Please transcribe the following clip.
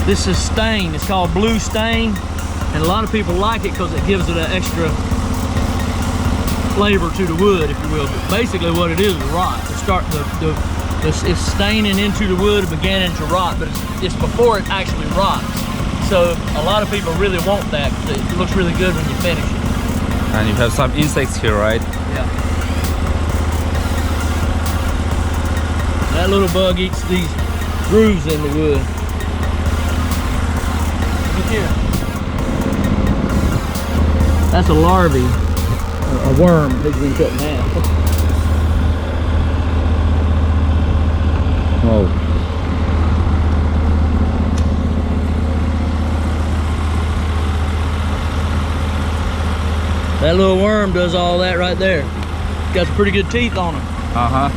This is stain. It's called blue stain, and a lot of people like it because it gives it an extra flavor to the wood, if you will. But basically, what it is rot. It's staining into the wood, beginning to rot, but it's before it actually rots. So a lot of people really want that because it looks really good when you finish it. And you have some insects here, right? Yeah. That little bug eats these grooves in the wood. Look here. That's a larvae, a worm that's been cut in half. Oh. That little worm does all that right there. Got some pretty good teeth on him. Uh-huh.